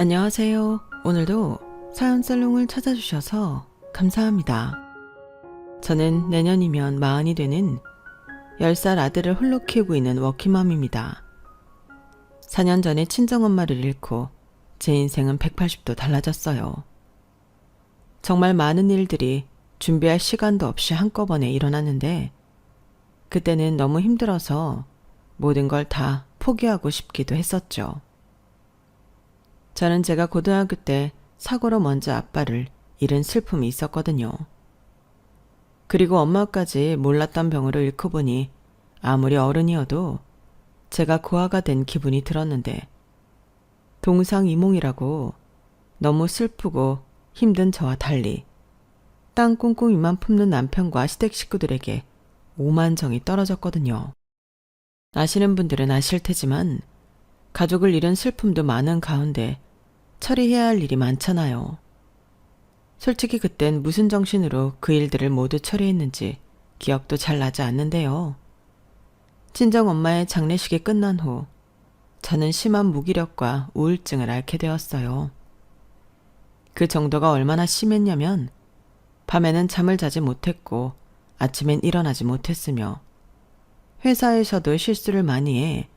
안녕하세요. 오늘도 사연살롱을 찾아주셔서 감사합니다. 저는 내년이면 40이 되는 10살 아들을 홀로 키우고 있는 워킹맘입니다. 4년 전에 친정엄마를 잃고 제 인생은 180도 달라졌어요. 정말 많은 일들이 준비할 시간도 없이 한꺼번에 일어났는데 그때는 너무 힘들어서 모든 걸 다 포기하고 싶기도 했었죠. 저는 제가 고등학교 때 사고로 먼저 아빠를 잃은 슬픔이 있었거든요. 그리고 엄마까지 몰랐던 병으로 잃고 보니 아무리 어른이어도 제가 고아가 된 기분이 들었는데 동상이몽이라고 너무 슬프고 힘든 저와 달리 땅 꿍꿍이만 품는 남편과 시댁 식구들에게 오만 정이 떨어졌거든요. 아시는 분들은 아실 테지만 가족을 잃은 슬픔도 많은 가운데 처리해야 할 일이 많잖아요. 솔직히 그땐 무슨 정신으로 그 일들을 모두 처리했는지 기억도 잘 나지 않는데요. 친정엄마의 장례식이 끝난 후 저는 심한 무기력과 우울증을 앓게 되었어요. 그 정도가 얼마나 심했냐면 밤에는 잠을 자지 못했고 아침엔 일어나지 못했으며 회사에서도 실수를 많이 해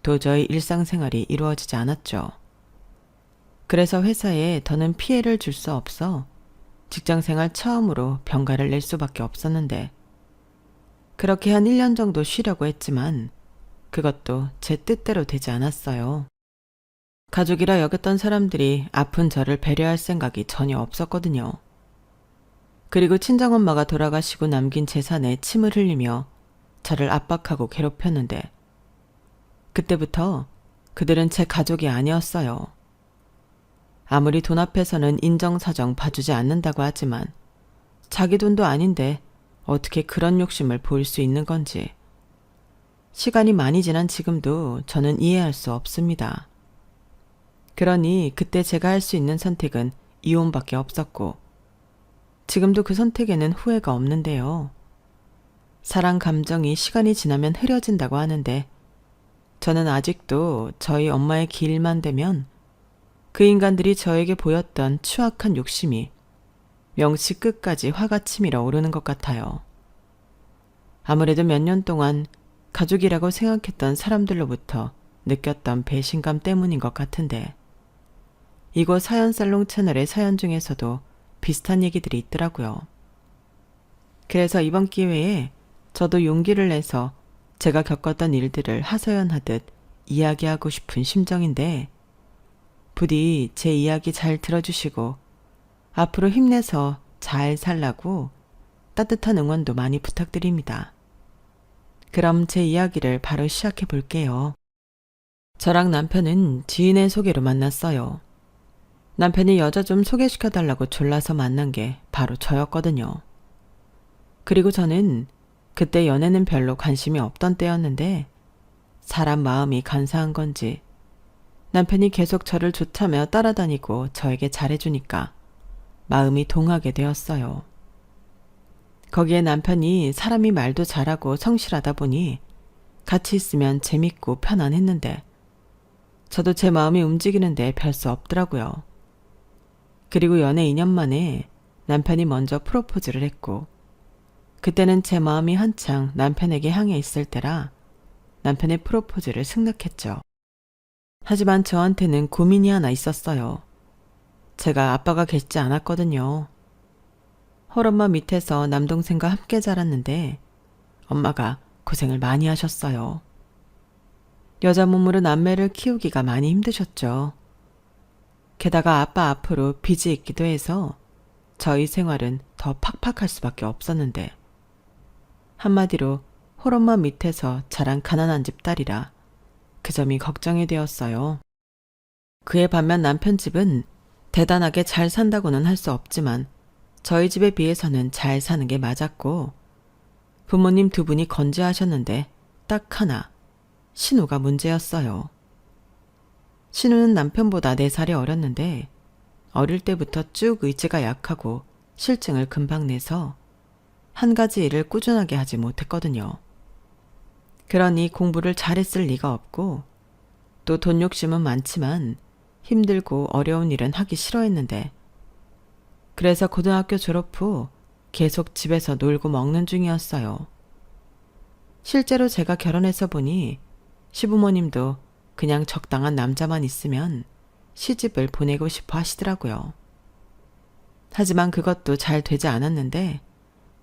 도저히 일상생활이 이루어지지 않았죠. 그래서 회사에 더는 피해를 줄 수 없어 직장생활 처음으로 병가를 낼 수밖에 없었는데 그렇게 한 1년 정도 쉬려고 했지만 그것도 제 뜻대로 되지 않았어요. 가족이라 여겼던 사람들이 아픈 저를 배려할 생각이 전혀 없었거든요. 그리고 친정엄마가 돌아가시고 남긴 재산에 침을 흘리며 저를 압박하고 괴롭혔는데 그때부터 그들은 제 가족이 아니었어요. 아무리 돈 앞에서는 인정사정 봐주지 않는다고 하지만 자기 돈도 아닌데 어떻게 그런 욕심을 보일 수 있는 건지 시간이 많이 지난 지금도 저는 이해할 수 없습니다. 그러니 그때 제가 할 수 있는 선택은 이혼밖에 없었고 지금도 그 선택에는 후회가 없는데요. 사랑 감정이 시간이 지나면 흐려진다고 하는데 저는 아직도 저희 엄마의 길만 되면 그 인간들이 저에게 보였던 추악한 욕심이 명치 끝까지 화가 치밀어 오르는 것 같아요. 아무래도 몇 년 동안 가족이라고 생각했던 사람들로부터 느꼈던 배신감 때문인 것 같은데 이곳 사연살롱 채널의 사연 중에서도 비슷한 얘기들이 있더라고요. 그래서 이번 기회에 저도 용기를 내서 제가 겪었던 일들을 하소연하듯 이야기하고 싶은 심정인데 부디 제 이야기 잘 들어주시고 앞으로 힘내서 잘 살라고 따뜻한 응원도 많이 부탁드립니다. 그럼 제 이야기를 바로 시작해 볼게요. 저랑 남편은 지인의 소개로 만났어요. 남편이 여자 좀 소개시켜달라고 졸라서 만난 게 바로 저였거든요. 그리고 저는 그때 연애는 별로 관심이 없던 때였는데 사람 마음이 간사한 건지 남편이 계속 저를 좋다며 따라다니고 저에게 잘해주니까 마음이 동하게 되었어요. 거기에 남편이 사람이 말도 잘하고 성실하다 보니 같이 있으면 재밌고 편안했는데 저도 제 마음이 움직이는데 별 수 없더라고요. 그리고 연애 2년 만에 남편이 먼저 프로포즈를 했고 그때는 제 마음이 한창 남편에게 향해 있을 때라 남편의 프로포즈를 승낙했죠. 하지만 저한테는 고민이 하나 있었어요. 제가 아빠가 계시지 않았거든요. 홀엄마 밑에서 남동생과 함께 자랐는데 엄마가 고생을 많이 하셨어요. 여자 몸으로 남매를 키우기가 많이 힘드셨죠. 게다가 아빠 앞으로 빚이 있기도 해서 저희 생활은 더 팍팍할 수밖에 없었는데 한마디로 홀엄마 밑에서 자란 가난한 집 딸이라 그 점이 걱정이 되었어요. 그에 반면 남편 집은 대단하게 잘 산다고는 할 수 없지만 저희 집에 비해서는 잘 사는 게 맞았고 부모님 두 분이 건재하셨는데 딱 하나 신우가 문제였어요. 신우는 남편보다 4살이 어렸는데 어릴 때부터 쭉 의지가 약하고 실증을 금방 내서 한 가지 일을 꾸준하게 하지 못했거든요. 그러니 공부를 잘했을 리가 없고 또 돈 욕심은 많지만 힘들고 어려운 일은 하기 싫어했는데 그래서 고등학교 졸업 후 계속 집에서 놀고 먹는 중이었어요. 실제로 제가 결혼해서 보니 시부모님도 그냥 적당한 남자만 있으면 시집을 보내고 싶어 하시더라고요. 하지만 그것도 잘 되지 않았는데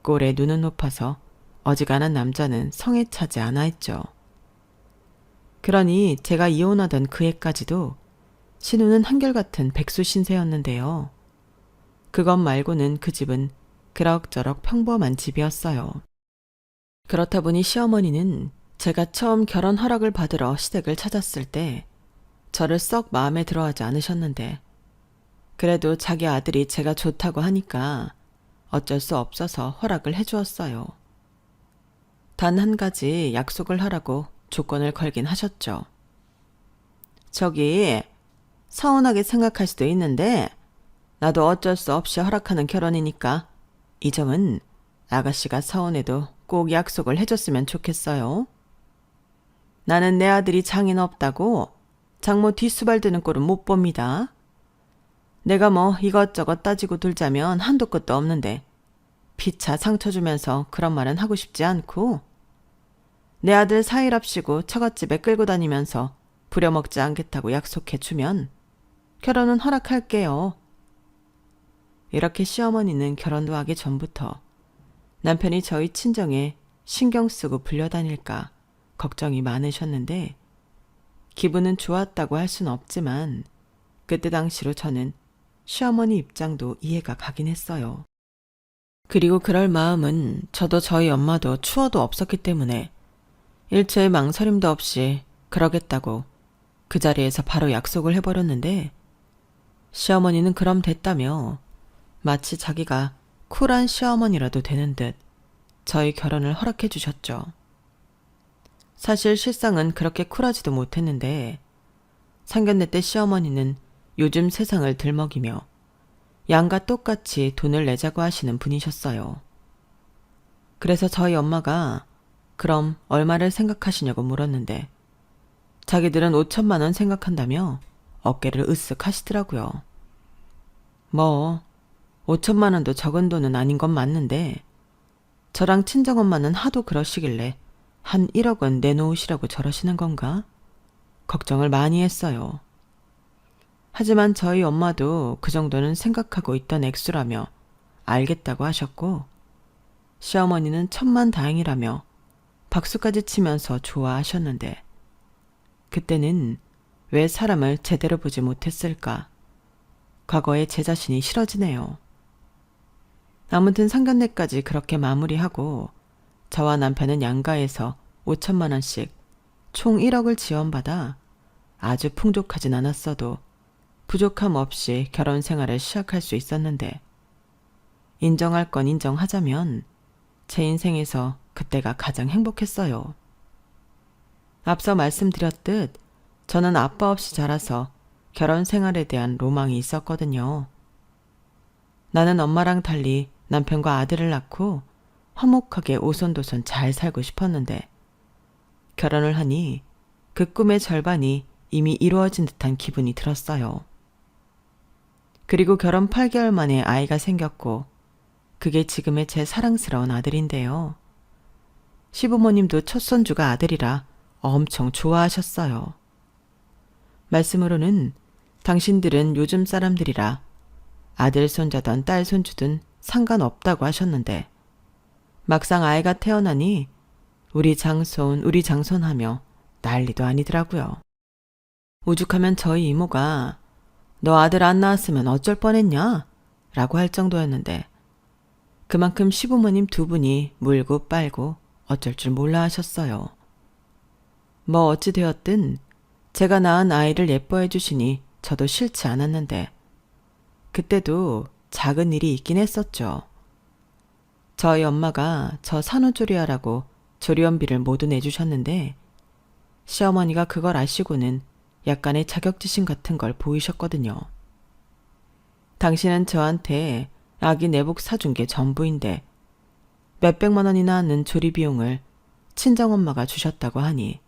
꼴에 눈은 높아서 어지간한 남자는 성에 차지 않아 했죠. 그러니 제가 이혼하던 그 해까지도 신우는 한결같은 백수 신세였는데요. 그것 말고는 그 집은 그럭저럭 평범한 집이었어요. 그렇다 보니 시어머니는 제가 처음 결혼 허락을 받으러 시댁을 찾았을 때 저를 썩 마음에 들어하지 않으셨는데 그래도 자기 아들이 제가 좋다고 하니까 어쩔 수 없어서 허락을 해주었어요. 단 한 가지 약속을 하라고 조건을 걸긴 하셨죠. 저기 서운하게 생각할 수도 있는데 나도 어쩔 수 없이 허락하는 결혼이니까 이 점은 아가씨가 서운해도 꼭 약속을 해줬으면 좋겠어요. 나는 내 아들이 장인 없다고 장모 뒷수발 드는 꼴은 못 봅니다. 내가 뭐 이것저것 따지고 둘자면 한도 끝도 없는데 피차 상처 주면서 그런 말은 하고 싶지 않고 내 아들 사일합시고 처갓집에 끌고 다니면서 부려먹지 않겠다고 약속해주면 결혼은 허락할게요. 이렇게 시어머니는 결혼도 하기 전부터 남편이 저희 친정에 신경 쓰고 불려다닐까 걱정이 많으셨는데 기분은 좋았다고 할 수는 없지만 그때 당시로 저는 시어머니 입장도 이해가 가긴 했어요. 그리고 그럴 마음은 저도 저희 엄마도 추워도 없었기 때문에 일체의 망설임도 없이 그러겠다고 그 자리에서 바로 약속을 해버렸는데 시어머니는 그럼 됐다며 마치 자기가 쿨한 시어머니라도 되는 듯 저희 결혼을 허락해 주셨죠. 사실 실상은 그렇게 쿨하지도 못했는데 상견례 때 시어머니는 요즘 세상을 들먹이며 양과 똑같이 돈을 내자고 하시는 분이셨어요. 그래서 저희 엄마가 그럼 얼마를 생각하시냐고 물었는데 자기들은 5천만 원 생각한다며 어깨를 으쓱 하시더라고요. 뭐 5천만 원도 적은 돈은 아닌 건 맞는데 저랑 친정엄마는 하도 그러시길래 한 1억 원 내놓으시라고 저러시는 건가? 걱정을 많이 했어요. 하지만 저희 엄마도 그 정도는 생각하고 있던 액수라며 알겠다고 하셨고 시어머니는 천만다행이라며 박수까지 치면서 좋아하셨는데 그때는 왜 사람을 제대로 보지 못했을까? 과거에 제 자신이 싫어지네요. 아무튼 상견례까지 그렇게 마무리하고 저와 남편은 양가에서 5천만 원씩 총 1억을 지원받아 아주 풍족하진 않았어도 부족함 없이 결혼 생활을 시작할 수 있었는데 인정할 건 인정하자면 제 인생에서 그때가 가장 행복했어요. 앞서 말씀드렸듯 저는 아빠 없이 자라서 결혼 생활에 대한 로망이 있었거든요. 나는 엄마랑 달리 남편과 아들을 낳고 화목하게 오손도손 잘 살고 싶었는데 결혼을 하니 그 꿈의 절반이 이미 이루어진 듯한 기분이 들었어요. 그리고 결혼 8개월 만에 아이가 생겼고 그게 지금의 제 사랑스러운 아들인데요. 시부모님도 첫 손주가 아들이라 엄청 좋아하셨어요. 말씀으로는 당신들은 요즘 사람들이라 아들 손자든 딸 손주든 상관없다고 하셨는데 막상 아이가 태어나니 우리 장손 하며 난리도 아니더라고요. 오죽하면 저희 이모가 너 아들 안 낳았으면 어쩔 뻔했냐? 라고 할 정도였는데 그만큼 시부모님 두 분이 물고 빨고 어쩔 줄 몰라 하셨어요. 뭐 어찌 되었든 제가 낳은 아이를 예뻐해 주시니 저도 싫지 않았는데 그때도 작은 일이 있긴 했었죠. 저희 엄마가 저 산후조리하라고 조리원비를 모두 내주셨는데 시어머니가 그걸 아시고는 약간의 자격지심 같은 걸 보이셨거든요. 당신은 저한테 아기 내복 사준 게 전부인데 몇백만 원이나 하는 조리 비용을 친정엄마가 주셨다고 하니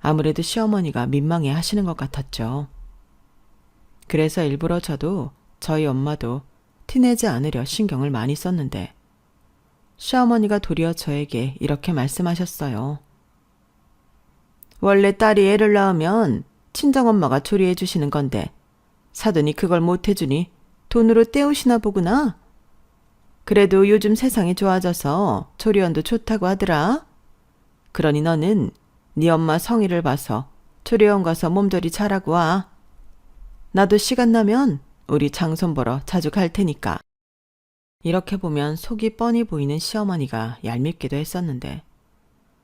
아무래도 시어머니가 민망해 하시는 것 같았죠. 그래서 일부러 저도 저희 엄마도 티내지 않으려 신경을 많이 썼는데 시어머니가 도리어 저에게 이렇게 말씀하셨어요. 원래 딸이 애를 낳으면 친정엄마가 조리해 주시는 건데 사돈이 그걸 못 해주니 돈으로 때우시나 보구나. 그래도 요즘 세상이 좋아져서 조리원도 좋다고 하더라. 그러니 너는 네 엄마 성의를 봐서 조리원 가서 몸조리 잘하고 와. 나도 시간 나면 우리 장손 보러 자주 갈 테니까. 이렇게 보면 속이 뻔히 보이는 시어머니가 얄밉기도 했었는데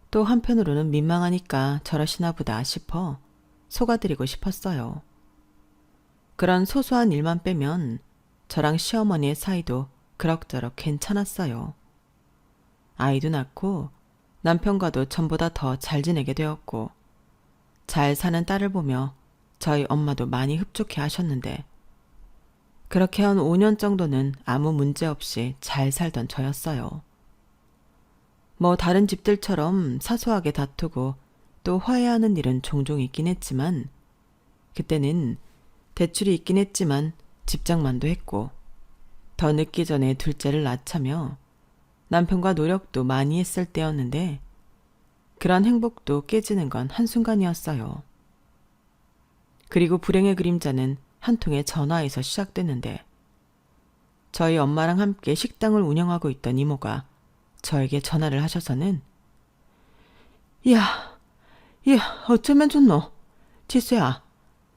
또 한편으로는 민망하니까 저러시나 보다 싶어 속아드리고 싶었어요. 그런 소소한 일만 빼면 저랑 시어머니의 사이도 그럭저럭 괜찮았어요. 아이도 낳고 남편과도 전보다 더 잘 지내게 되었고 잘 사는 딸을 보며 저희 엄마도 많이 흡족해 하셨는데 그렇게 한 5년 정도는 아무 문제 없이 잘 살던 저였어요. 뭐 다른 집들처럼 사소하게 다투고 또 화해하는 일은 종종 있긴 했지만 그때는 대출이 있긴 했지만 집장만도 했고 더 늦기 전에 둘째를 낳자며 남편과 노력도 많이 했을 때였는데 그런 행복도 깨지는 건 한순간이었어요. 그리고 불행의 그림자는 한 통의 전화에서 시작됐는데 저희 엄마랑 함께 식당을 운영하고 있던 이모가 저에게 전화를 하셔서는 야, 어쩌면 좋노? 지수야,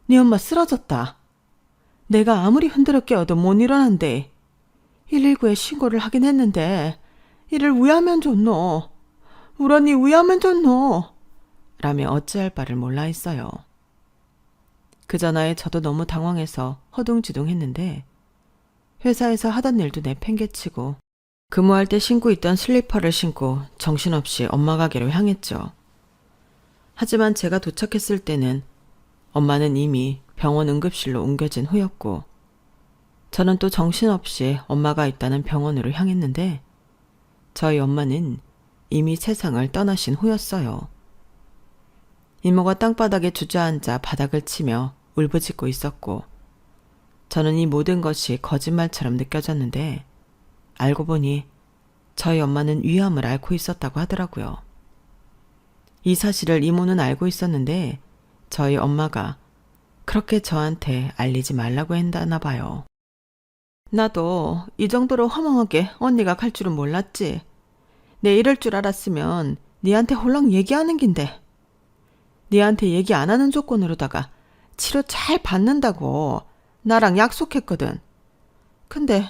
네 엄마 쓰러졌다. 내가 아무리 흔들어 깨워도 못 일어난대. 119에 신고를 하긴 했는데 이를 우야하면 좋노? 우리 언니 우야하면 좋노? 라며 어찌할 바를 몰라 했어요. 그 전화에 저도 너무 당황해서 허둥지둥했는데 회사에서 하던 일도 내팽개치고 근무할 때 신고 있던 슬리퍼를 신고 정신없이 엄마 가게로 향했죠. 하지만 제가 도착했을 때는 엄마는 이미 병원 응급실로 옮겨진 후였고 저는 또 정신없이 엄마가 있다는 병원으로 향했는데 저희 엄마는 이미 세상을 떠나신 후였어요. 이모가 땅바닥에 주저앉아 바닥을 치며 울부짖고 있었고 저는 이 모든 것이 거짓말처럼 느껴졌는데 알고 보니 저희 엄마는 위암을 앓고 있었다고 하더라고요. 이 사실을 이모는 알고 있었는데 저희 엄마가 그렇게 저한테 알리지 말라고 했나 봐요. 나도 이 정도로 허망하게 언니가 갈 줄은 몰랐지. 내 이럴 줄 알았으면 니한테 홀랑 얘기하는 긴데. 니한테 얘기 안 하는 조건으로다가 치료 잘 받는다고 나랑 약속했거든. 근데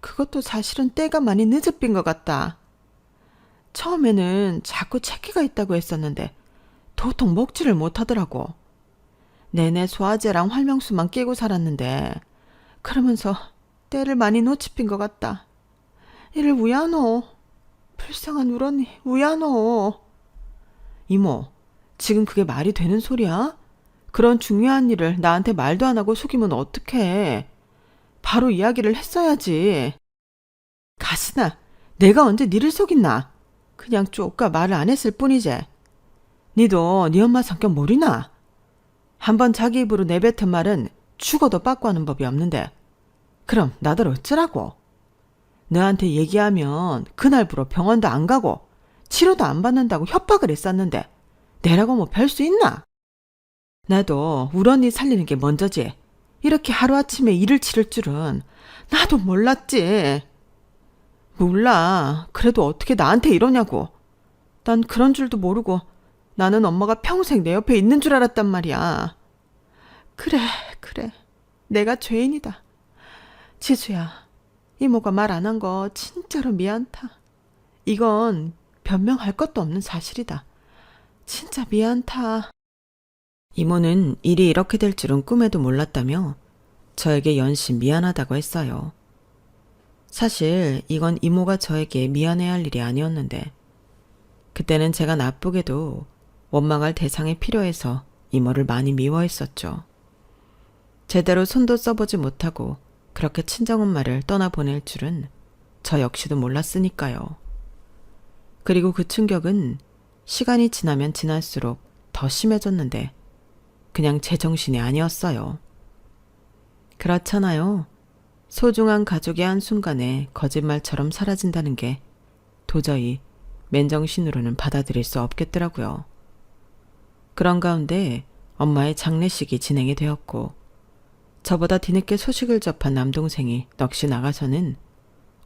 그것도 사실은 때가 많이 늦어빈 것 같다. 처음에는 자꾸 체기가 있다고 했었는데 도통 먹지를 못하더라고. 내내 소화제랑 활명수만 끼고 살았는데 그러면서 때를 많이 놓치핀 것 같다. 이를 우야노. 불쌍한 우리 언니 우야노. 이모, 지금 그게 말이 되는 소리야? 그런 중요한 일을 나한테 말도 안 하고 속이면 어떡해. 바로 이야기를 했어야지. 가스나, 내가 언제 니를 속였나? 그냥 쪼까 말을 안 했을 뿐이지. 니도 니 엄마 성격 모르나? 한번 자기 입으로 내뱉은 말은 죽어도 빠꾸 하는 법이 없는데. 그럼 나들 어쩌라고? 너한테 얘기하면 그날부로 병원도 안 가고 치료도 안 받는다고 협박을 했었는데 내라고 뭐 별 수 있나? 나도 우리 언니 살리는 게 먼저지. 이렇게 하루아침에 일을 치를 줄은 나도 몰랐지. 몰라. 그래도 어떻게 나한테 이러냐고. 난 그런 줄도 모르고 나는 엄마가 평생 내 옆에 있는 줄 알았단 말이야. 그래. 내가 죄인이다. 지수야, 이모가 말 안 한 거 진짜로 미안타. 이건 변명할 것도 없는 사실이다. 진짜 미안타. 이모는 일이 이렇게 될 줄은 꿈에도 몰랐다며 저에게 연신 미안하다고 했어요. 사실 이건 이모가 저에게 미안해야 할 일이 아니었는데 그때는 제가 나쁘게도 원망할 대상이 필요해서 이모를 많이 미워했었죠. 제대로 손도 써보지 못하고 그렇게 친정엄마를 떠나보낼 줄은 저 역시도 몰랐으니까요. 그리고 그 충격은 시간이 지나면 지날수록 더 심해졌는데 그냥 제정신이 아니었어요. 그렇잖아요. 소중한 가족이 한순간에 거짓말처럼 사라진다는 게 도저히 맨정신으로는 받아들일 수 없겠더라고요. 그런 가운데 엄마의 장례식이 진행이 되었고 저보다 뒤늦게 소식을 접한 남동생이 넋이 나가서는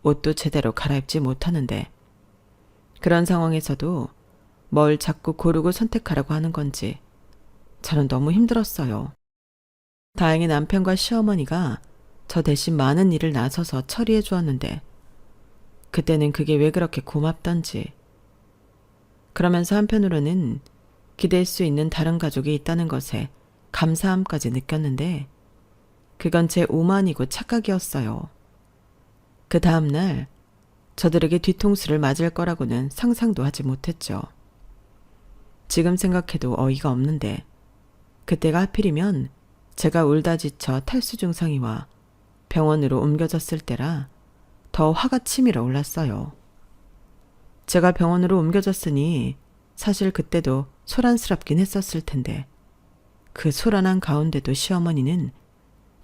옷도 제대로 갈아입지 못하는데 그런 상황에서도 뭘 자꾸 고르고 선택하라고 하는 건지 저는 너무 힘들었어요. 다행히 남편과 시어머니가 저 대신 많은 일을 나서서 처리해 주었는데 그때는 그게 왜 그렇게 고맙던지 그러면서 한편으로는 기댈 수 있는 다른 가족이 있다는 것에 감사함까지 느꼈는데 그건 제 오만이고 착각이었어요. 그 다음날 저들에게 뒤통수를 맞을 거라고는 상상도 하지 못했죠. 지금 생각해도 어이가 없는데 그때가 하필이면 제가 울다 지쳐 탈수 증상이 와 병원으로 옮겨졌을 때라 더 화가 치밀어 올랐어요. 제가 병원으로 옮겨졌으니 사실 그때도 소란스럽긴 했었을 텐데 그 소란한 가운데도 시어머니는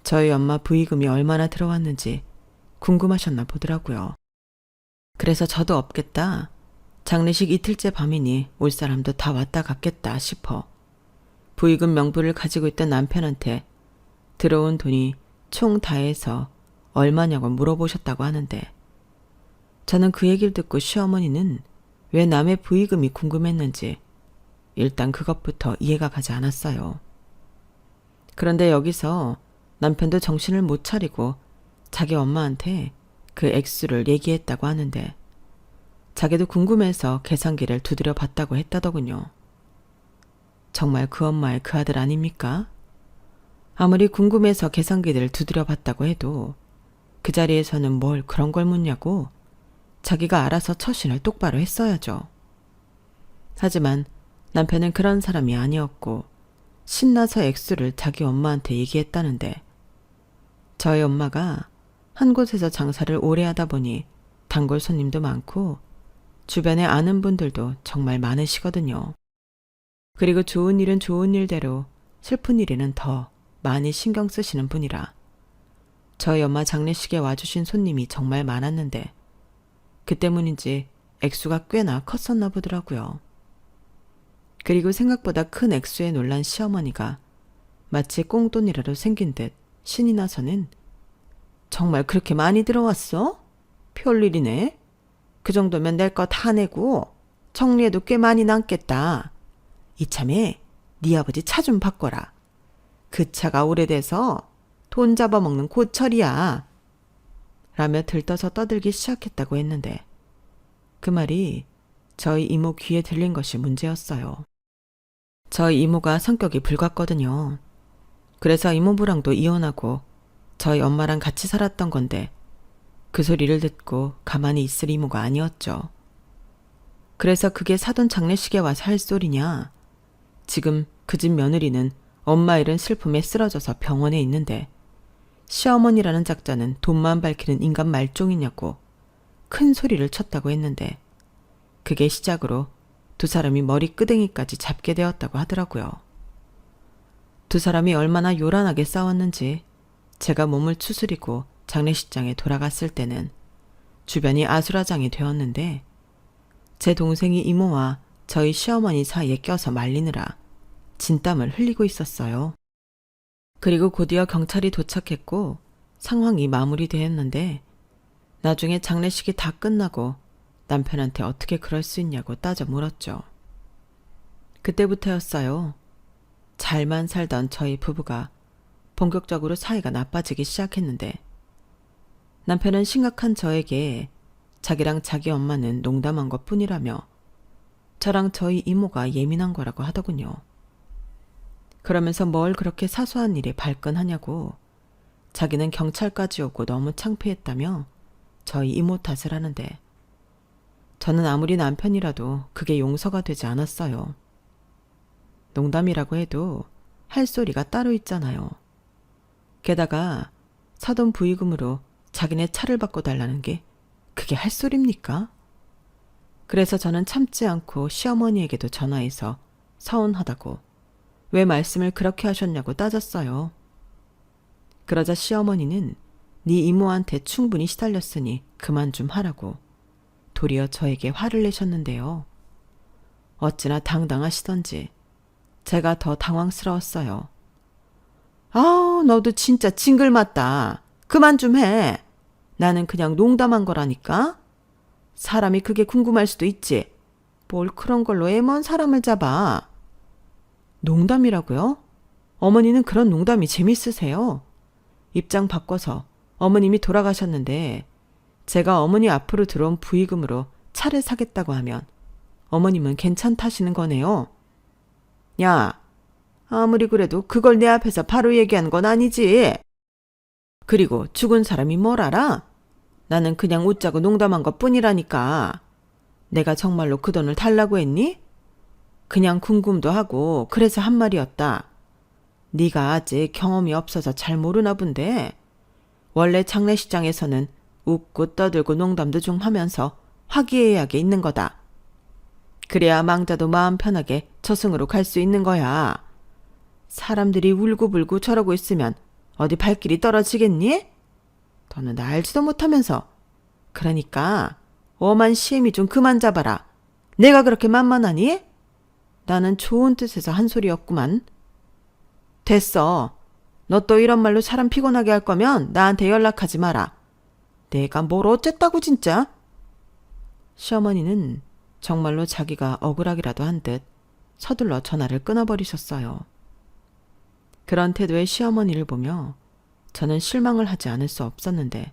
저희 엄마 부의금이 얼마나 들어왔는지 궁금하셨나 보더라고요. 그래서 저도 없겠다. 장례식 이틀째 밤이니 올 사람도 다 왔다 갔겠다 싶어 부의금 명부를 가지고 있던 남편한테 들어온 돈이 총 다 해서 얼마냐고 물어보셨다고 하는데 저는 그 얘기를 듣고 시어머니는 왜 남의 부의금이 궁금했는지 일단 그것부터 이해가 가지 않았어요. 그런데 여기서 남편도 정신을 못 차리고 자기 엄마한테 그 액수를 얘기했다고 하는데 자기도 궁금해서 계산기를 두드려 봤다고 했다더군요. 정말 그 엄마의 그 아들 아닙니까? 아무리 궁금해서 계산기를 두드려 봤다고 해도 그 자리에서는 뭘 그런 걸 묻냐고 자기가 알아서 처신을 똑바로 했어야죠. 하지만 남편은 그런 사람이 아니었고 신나서 액수를 자기 엄마한테 얘기했다는데 저희 엄마가 한 곳에서 장사를 오래 하다 보니 단골 손님도 많고 주변에 아는 분들도 정말 많으시거든요. 그리고 좋은 일은 좋은 일대로 슬픈 일에는 더 많이 신경 쓰시는 분이라 저희 엄마 장례식에 와주신 손님이 정말 많았는데 그 때문인지 액수가 꽤나 컸었나 보더라고요. 그리고 생각보다 큰 액수에 놀란 시어머니가 마치 꽁돈이라도 생긴 듯 신이 나서는 정말 그렇게 많이 들어왔어? 별일이네. 그 정도면 낼 거 다 내고 정리해도 꽤 많이 남겠다. 이참에 네 아버지 차 좀 바꿔라. 그 차가 오래돼서 돈 잡아먹는 고철이야. 라며 들떠서 떠들기 시작했다고 했는데 그 말이 저희 이모 귀에 들린 것이 문제였어요. 저희 이모가 성격이 불같거든요. 그래서 이모부랑도 이혼하고 저희 엄마랑 같이 살았던 건데 그 소리를 듣고 가만히 있을 이모가 아니었죠. 그래서 그게 사돈 장례식에 와서 할 소리냐. 지금 그 집 며느리는 엄마 잃은 슬픔에 쓰러져서 병원에 있는데 시어머니라는 작자는 돈만 밝히는 인간 말종이냐고 큰 소리를 쳤다고 했는데 그게 시작으로 두 사람이 머리 끄댕이까지 잡게 되었다고 하더라고요. 두 사람이 얼마나 요란하게 싸웠는지 제가 몸을 추스리고 장례식장에 돌아갔을 때는 주변이 아수라장이 되었는데 제 동생이 이모와 저희 시어머니 사이에 껴서 말리느라 진땀을 흘리고 있었어요. 그리고 곧이어 경찰이 도착했고 상황이 마무리되었는데 나중에 장례식이 다 끝나고 남편한테 어떻게 그럴 수 있냐고 따져 물었죠. 그때부터였어요. 잘만 살던 저희 부부가 본격적으로 사이가 나빠지기 시작했는데 남편은 심각한 저에게 자기랑 자기 엄마는 농담한 것뿐이라며 저랑 저희 이모가 예민한 거라고 하더군요. 그러면서 뭘 그렇게 사소한 일에 발끈하냐고 자기는 경찰까지 오고 너무 창피했다며 저희 이모 탓을 하는데 저는 아무리 남편이라도 그게 용서가 되지 않았어요. 농담이라고 해도 할 소리가 따로 있잖아요. 게다가 사돈 부의금으로 자기네 차를 바꿔달라는 게 그게 할 소리입니까? 그래서 저는 참지 않고 시어머니에게도 전화해서 서운하다고 왜 말씀을 그렇게 하셨냐고 따졌어요. 그러자 시어머니는 네 이모한테 충분히 시달렸으니 그만 좀 하라고 도리어 저에게 화를 내셨는데요. 어찌나 당당하시던지 제가 더 당황스러웠어요. 아우, 너도 진짜 징글맞다. 그만 좀 해. 나는 그냥 농담한 거라니까. 사람이 그게 궁금할 수도 있지. 뭘 그런 걸로 애먼 사람을 잡아. 농담이라고요? 어머니는 그런 농담이 재밌으세요? 입장 바꿔서 어머님이 돌아가셨는데 제가 어머니 앞으로 들어온 부의금으로 차를 사겠다고 하면 어머님은 괜찮다시는 거네요. 야, 아무리 그래도 그걸 내 앞에서 바로 얘기한 건 아니지. 그리고 죽은 사람이 뭘 알아? 나는 그냥 웃자고 농담한 것 뿐이라니까. 내가 정말로 그 돈을 달라고 했니? 그냥 궁금도 하고 그래서 한 말이었다. 네가 아직 경험이 없어서 잘 모르나 본데 원래 장례식장에서는 웃고 떠들고 농담도 좀 하면서 화기애애하게 있는 거다. 그래야 망자도 마음 편하게 저승으로 갈 수 있는 거야. 사람들이 울고불고 저러고 있으면 어디 발길이 떨어지겠니? 너는 나 알지도 못하면서. 그러니까 엄한 시애미 좀 그만 잡아라. 내가 그렇게 만만하니? 나는 좋은 뜻에서 한 소리였구만. 됐어. 너 또 이런 말로 사람 피곤하게 할 거면 나한테 연락하지 마라. 내가 뭘 어쨌다고 진짜? 시어머니는 정말로 자기가 억울하기라도 한 듯 서둘러 전화를 끊어버리셨어요. 그런 태도의 시어머니를 보며 저는 실망을 하지 않을 수 없었는데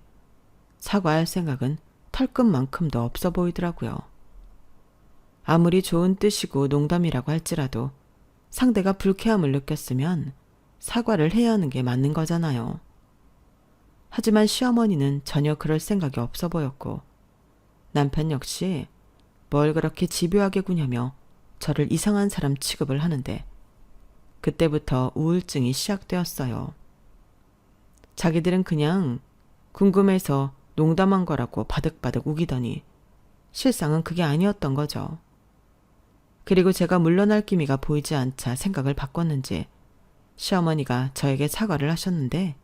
사과할 생각은 털끝만큼도 없어 보이더라고요. 아무리 좋은 뜻이고 농담이라고 할지라도 상대가 불쾌함을 느꼈으면 사과를 해야 하는 게 맞는 거잖아요. 하지만 시어머니는 전혀 그럴 생각이 없어 보였고 남편 역시 뭘 그렇게 집요하게 구냐며 저를 이상한 사람 취급을 하는데 그때부터 우울증이 시작되었어요. 자기들은 그냥 궁금해서 농담한 거라고 바득바득 우기더니 실상은 그게 아니었던 거죠. 그리고 제가 물러날 기미가 보이지 않자 생각을 바꿨는지 시어머니가 저에게 사과를 하셨는데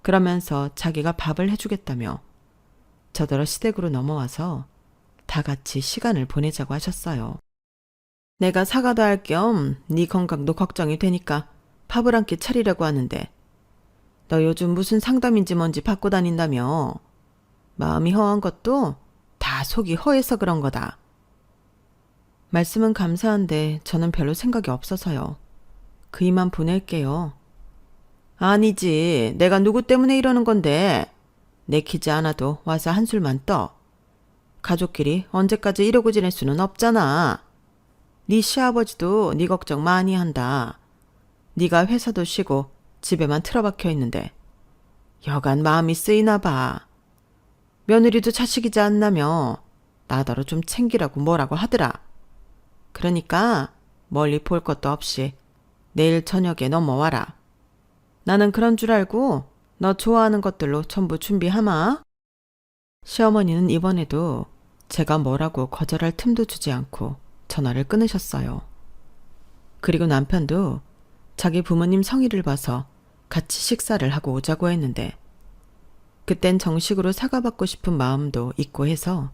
그러면서 자기가 밥을 해주겠다며 저더러 시댁으로 넘어와서 다 같이 시간을 보내자고 하셨어요. 내가 사과도 할 겸 네 건강도 걱정이 되니까 밥을 한 끼 차리려고 하는데 너 요즘 무슨 상담인지 뭔지 받고 다닌다며. 마음이 허한 것도 다 속이 허해서 그런 거다. 말씀은 감사한데 저는 별로 생각이 없어서요. 그이만 보낼게요. 아니지. 내가 누구 때문에 이러는 건데. 내키지 않아도 와서 한술만 떠. 가족끼리 언제까지 이러고 지낼 수는 없잖아. 네 시아버지도 네 걱정 많이 한다. 네가 회사도 쉬고 집에만 틀어박혀 있는데 여간 마음이 쓰이나 봐. 며느리도 자식이지 않나며 나더러 좀 챙기라고 뭐라고 하더라. 그러니까 멀리 볼 것도 없이 내일 저녁에 넘어와라. 나는 그런 줄 알고 너 좋아하는 것들로 전부 준비하마. 시어머니는 이번에도 제가 뭐라고 거절할 틈도 주지 않고 전화를 끊으셨어요. 그리고 남편도 자기 부모님 성의를 봐서 같이 식사를 하고 오자고 했는데 그땐 정식으로 사과받고 싶은 마음도 있고 해서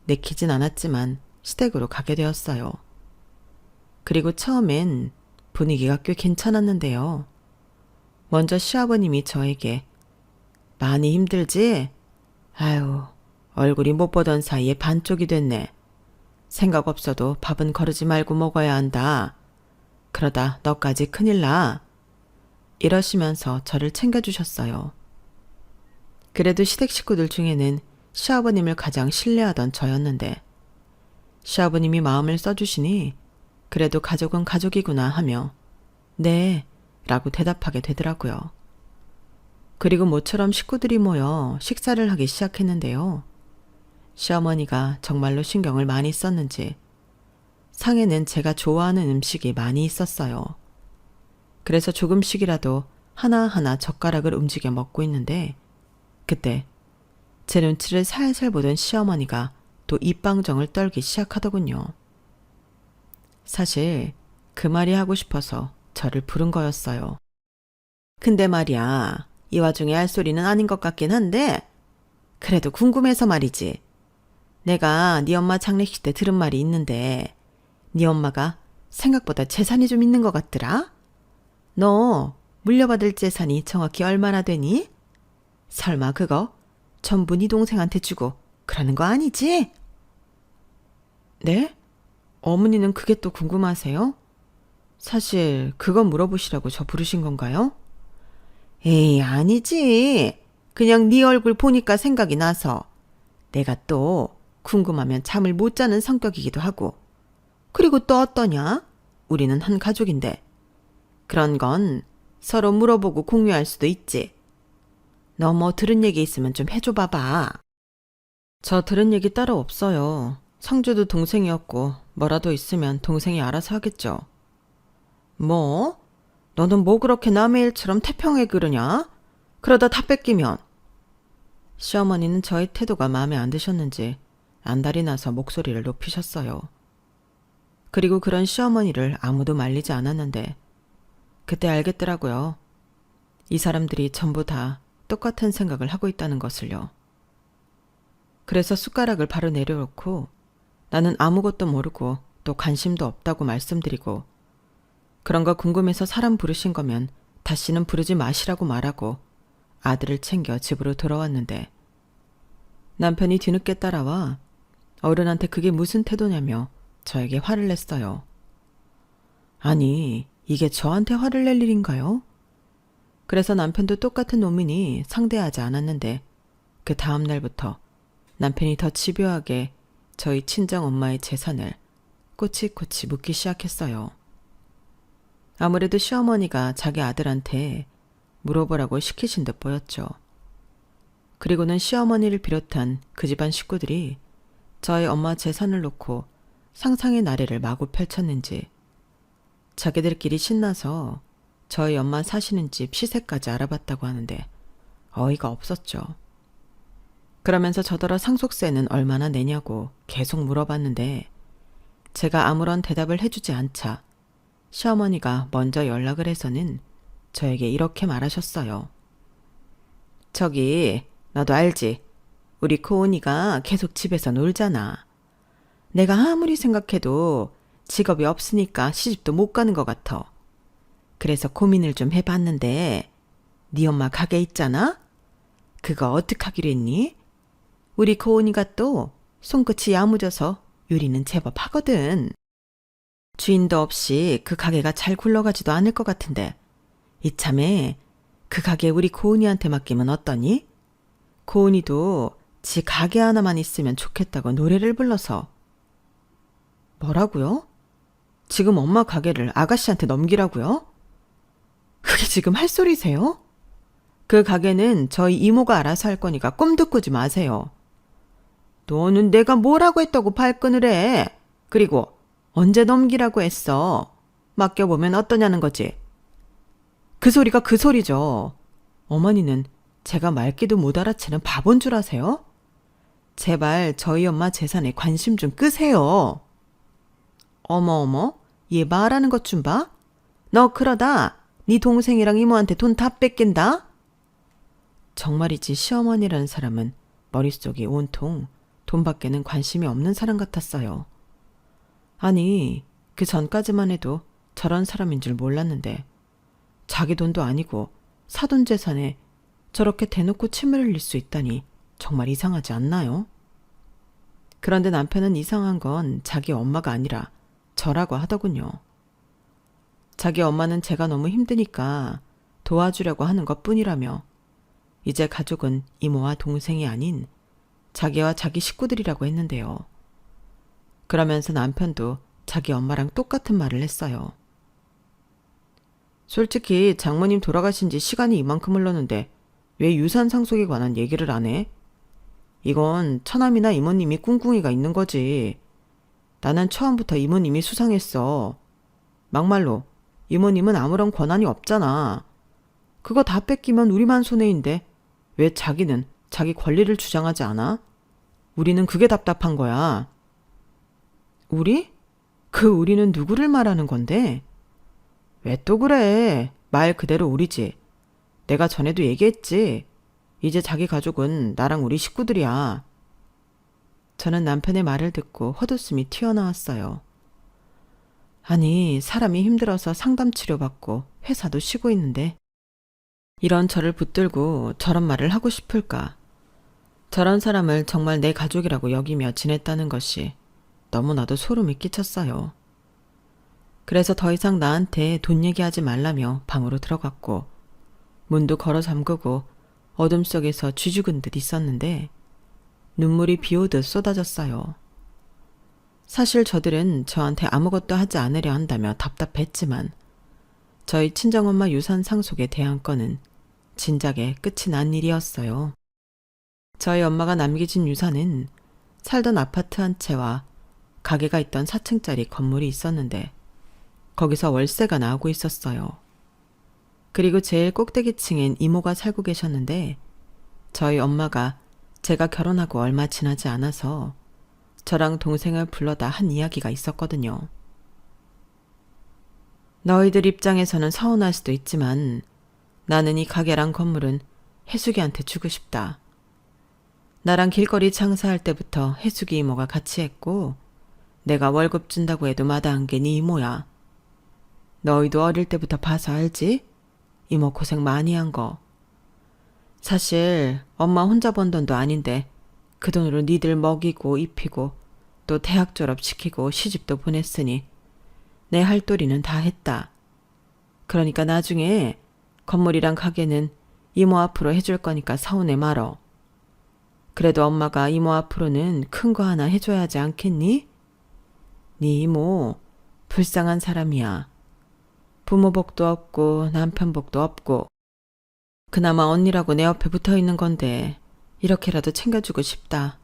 내키진 않았지만 시댁으로 가게 되었어요. 그리고 처음엔 분위기가 꽤 괜찮았는데요. 먼저 시아버님이 저에게 많이 힘들지? 아유, 얼굴이 못 보던 사이에 반쪽이 됐네. 생각 없어도 밥은 거르지 말고 먹어야 한다. 그러다 너까지 큰일 나. 이러시면서 저를 챙겨주셨어요. 그래도 시댁 식구들 중에는 시아버님을 가장 신뢰하던 저였는데 시아버님이 마음을 써주시니 그래도 가족은 가족이구나 하며 네 라고 대답하게 되더라고요. 그리고 모처럼 식구들이 모여 식사를 하기 시작했는데요. 시어머니가 정말로 신경을 많이 썼는지 상에는 제가 좋아하는 음식이 많이 있었어요. 그래서 조금씩이라도 하나하나 젓가락을 움직여 먹고 있는데 그때 제 눈치를 살살 보던 시어머니가 또 입방정을 떨기 시작하더군요. 사실 그 말이 하고 싶어서 저를 부른 거였어요. 근데 말이야, 이 와중에 할 소리는 아닌 것 같긴 한데 그래도 궁금해서 말이지. 내가 네 엄마 장례식 때 들은 말이 있는데 네 엄마가 생각보다 재산이 좀 있는 것 같더라? 너 물려받을 재산이 정확히 얼마나 되니? 설마 그거 전부 네 동생한테 주고 그러는 거 아니지? 네? 어머니는 그게 또 궁금하세요? 사실 그거 물어보시라고 저 부르신 건가요? 에이, 아니지. 그냥 네 얼굴 보니까 생각이 나서. 내가 또 궁금하면 잠을 못 자는 성격이기도 하고. 그리고 또 어떠냐? 우리는 한 가족인데. 그런 건 서로 물어보고 공유할 수도 있지. 너 뭐 들은 얘기 있으면 좀 해줘 봐봐. 저 들은 얘기 따로 없어요. 상주도 동생이었고 뭐라도 있으면 동생이 알아서 하겠죠. 뭐? 너는 뭐 그렇게 남의 일처럼 태평하게 그러냐? 그러다 다 뺏기면. 시어머니는 저의 태도가 마음에 안 드셨는지 안달이 나서 목소리를 높이셨어요. 그리고 그런 시어머니를 아무도 말리지 않았는데 그때 알겠더라고요. 이 사람들이 전부 다 똑같은 생각을 하고 있다는 것을요. 그래서 숟가락을 바로 내려놓고 나는 아무것도 모르고 또 관심도 없다고 말씀드리고 그런 거 궁금해서 사람 부르신 거면 다시는 부르지 마시라고 말하고 아들을 챙겨 집으로 돌아왔는데 남편이 뒤늦게 따라와 어른한테 그게 무슨 태도냐며 저에게 화를 냈어요. 아니, 이게 저한테 화를 낼 일인가요? 그래서 남편도 똑같은 놈이니 상대하지 않았는데 그 다음 날부터 남편이 더 집요하게 저희 친정 엄마의 재산을 꼬치꼬치 묻기 시작했어요. 아무래도 시어머니가 자기 아들한테 물어보라고 시키신 듯 보였죠. 그리고는 시어머니를 비롯한 그 집안 식구들이 저희 엄마 재산을 놓고 상상의 나래를 마구 펼쳤는지 자기들끼리 신나서 저희 엄마 사시는 집 시세까지 알아봤다고 하는데 어이가 없었죠. 그러면서 저더러 상속세는 얼마나 내냐고 계속 물어봤는데 제가 아무런 대답을 해주지 않자 시어머니가 먼저 연락을 해서는 저에게 이렇게 말하셨어요. 저기 너도 알지? 우리 코은이가 계속 집에서 놀잖아. 내가 아무리 생각해도 직업이 없으니까 시집도 못 가는 것 같아. 그래서 고민을 좀 해봤는데 네 엄마 가게 있잖아? 그거 어떡하기로 했니? 우리 고은이가 또 손끝이 야무져서 요리는 제법 하거든. 주인도 없이 그 가게가 잘 굴러가지도 않을 것 같은데 이참에 그 가게 우리 고은이한테 맡기면 어떠니? 고은이도 지 가게 하나만 있으면 좋겠다고 노래를 불러서. 뭐라고요? 지금 엄마 가게를 아가씨한테 넘기라고요? 그게 지금 할 소리세요? 그 가게는 저희 이모가 알아서 할 거니까 꿈도 꾸지 마세요. 너는 내가 뭐라고 했다고 발끈을 해. 그리고 언제 넘기라고 했어. 맡겨보면 어떠냐는 거지. 그 소리가 그 소리죠. 어머니는 제가 말귀도 못 알아채는 바본 줄 아세요? 제발 저희 엄마 재산에 관심 좀 끄세요. 어머, 얘 말하는 것 좀 봐. 너 그러다 네 동생이랑 이모한테 돈 다 뺏긴다. 정말이지 시어머니라는 사람은 머릿속이 온통 돈밖에는 관심이 없는 사람 같았어요. 아니, 그 전까지만 해도 저런 사람인 줄 몰랐는데 자기 돈도 아니고 사돈 재산에 저렇게 대놓고 침을 흘릴 수 있다니 정말 이상하지 않나요? 그런데 남편은 이상한 건 자기 엄마가 아니라 저라고 하더군요. 자기 엄마는 제가 너무 힘드니까 도와주려고 하는 것뿐이라며 이제 가족은 이모와 동생이 아닌 자기와 자기 식구들이라고 했는데요. 그러면서 남편도 자기 엄마랑 똑같은 말을 했어요. 솔직히 장모님 돌아가신 지 시간이 이만큼 흘렀는데 왜 유산 상속에 관한 얘기를 안 해? 이건 처남이나 이모님이 꿍꿍이가 있는 거지. 나는 처음부터 이모님이 수상했어. 막말로 이모님은 아무런 권한이 없잖아. 그거 다 뺏기면 우리만 손해인데 왜 자기는 자기 권리를 주장하지 않아? 우리는 그게 답답한 거야. 우리? 그 우리는 누구를 말하는 건데? 왜 또 그래? 말 그대로 우리지. 내가 전에도 얘기했지. 이제 자기 가족은 나랑 우리 식구들이야. 저는 남편의 말을 듣고 헛웃음이 튀어나왔어요. 아니, 사람이 힘들어서 상담 치료받고 회사도 쉬고 있는데 이런 저를 붙들고 저런 말을 하고 싶을까? 저런 사람을 정말 내 가족이라고 여기며 지냈다는 것이 너무나도 소름이 끼쳤어요. 그래서 더 이상 나한테 돈 얘기하지 말라며 방으로 들어갔고 문도 걸어 잠그고 어둠 속에서 쥐죽은 듯 있었는데 눈물이 비 오듯 쏟아졌어요. 사실 저들은 저한테 아무것도 하지 않으려 한다며 답답했지만 저희 친정엄마 유산 상속에 대한 건은 진작에 끝이 난 일이었어요. 저희 엄마가 남기신 유산은 살던 아파트 한 채와 가게가 있던 4층짜리 건물이 있었는데 거기서 월세가 나오고 있었어요. 그리고 제일 꼭대기층엔 이모가 살고 계셨는데 저희 엄마가 제가 결혼하고 얼마 지나지 않아서 저랑 동생을 불러다 한 이야기가 있었거든요. 너희들 입장에서는 서운할 수도 있지만 나는 이 가게랑 건물은 혜숙이한테 주고 싶다. 나랑 길거리 장사할 때부터 혜숙이 이모가 같이 했고 내가 월급 준다고 해도 마다한 게 네 이모야. 너희도 어릴 때부터 봐서 알지? 이모 고생 많이 한 거. 사실 엄마 혼자 번 돈도 아닌데 그 돈으로 니들 먹이고 입히고 또 대학 졸업시키고 시집도 보냈으니 내 할 도리는 다 했다. 그러니까 나중에 건물이랑 가게는 이모 앞으로 해줄 거니까 서운해 말어. 그래도 엄마가 이모 앞으로는 큰 거 하나 해줘야 하지 않겠니? 네 이모 불쌍한 사람이야. 부모 복도 없고 남편 복도 없고 그나마 언니라고 내 옆에 붙어있는 건데 이렇게라도 챙겨주고 싶다.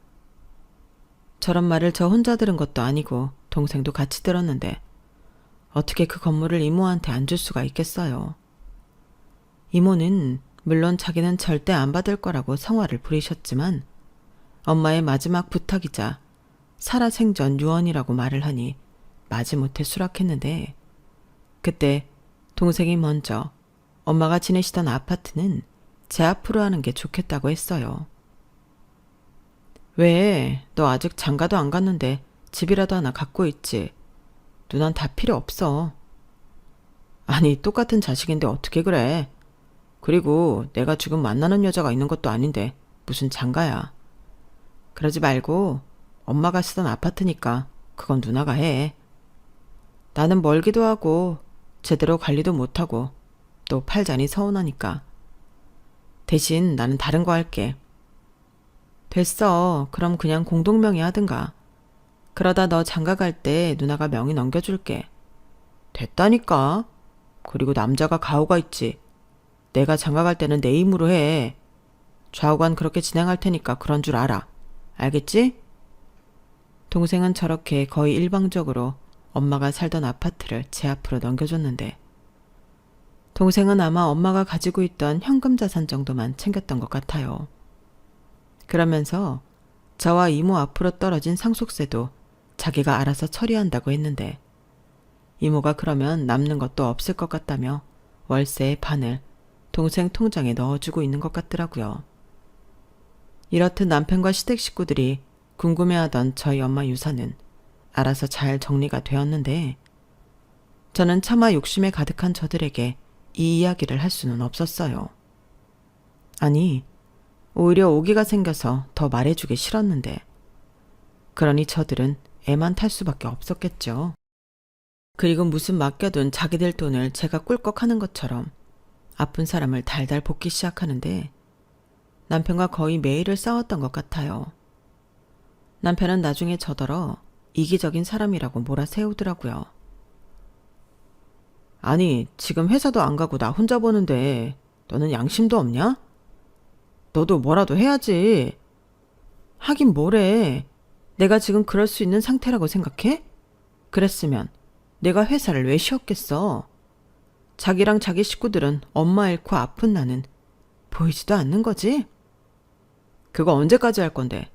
저런 말을 저 혼자 들은 것도 아니고 동생도 같이 들었는데 어떻게 그 건물을 이모한테 안 줄 수가 있겠어요. 이모는 물론 자기는 절대 안 받을 거라고 성화를 부리셨지만 엄마의 마지막 부탁이자 살아생전 유언이라고 말을 하니 마지못해 수락했는데 그때 동생이 먼저 엄마가 지내시던 아파트는 제 앞으로 하는 게 좋겠다고 했어요. 왜? 너 아직 장가도 안 갔는데 집이라도 하나 갖고 있지. 누난 다 필요 없어. 아니, 똑같은 자식인데 어떻게 그래. 그리고 내가 지금 만나는 여자가 있는 것도 아닌데 무슨 장가야. 그러지 말고 엄마가 쓰던 아파트니까 그건 누나가 해. 나는 멀기도 하고 제대로 관리도 못하고 또 팔자니 서운하니까. 대신 나는 다른 거 할게. 됐어. 그럼 그냥 공동명의 하든가. 그러다 너 장가 갈 때 누나가 명의 넘겨줄게. 됐다니까. 그리고 남자가 가오가 있지. 내가 장가 갈 때는 내 힘으로 해. 좌우간 그렇게 진행할 테니까 그런 줄 알아. 알겠지? 동생은 저렇게 거의 일방적으로 엄마가 살던 아파트를 제 앞으로 넘겨줬는데 동생은 아마 엄마가 가지고 있던 현금 자산 정도만 챙겼던 것 같아요. 그러면서 저와 이모 앞으로 떨어진 상속세도 자기가 알아서 처리한다고 했는데 이모가 그러면 남는 것도 없을 것 같다며 월세의 반을 동생 통장에 넣어주고 있는 것 같더라고요. 이렇듯 남편과 시댁 식구들이 궁금해하던 저희 엄마 유산은 알아서 잘 정리가 되었는데 저는 차마 욕심에 가득한 저들에게 이 이야기를 할 수는 없었어요. 아니, 오히려 오기가 생겨서 더 말해주기 싫었는데 그러니 저들은 애만 탈 수밖에 없었겠죠. 그리고 무슨 맡겨둔 자기들 돈을 제가 꿀꺽하는 것처럼 아픈 사람을 달달 볶기 시작하는데 남편과 거의 매일을 싸웠던 것 같아요. 남편은 나중에 저더러 이기적인 사람이라고 몰아세우더라고요. 아니, 지금 회사도 안 가고 나 혼자 보는데 너는 양심도 없냐? 너도 뭐라도 해야지. 하긴 뭐래. 내가 지금 그럴 수 있는 상태라고 생각해? 그랬으면 내가 회사를 왜 쉬었겠어. 자기랑 자기 식구들은 엄마 잃고 아픈 나는 보이지도 않는 거지? 그거 언제까지 할 건데?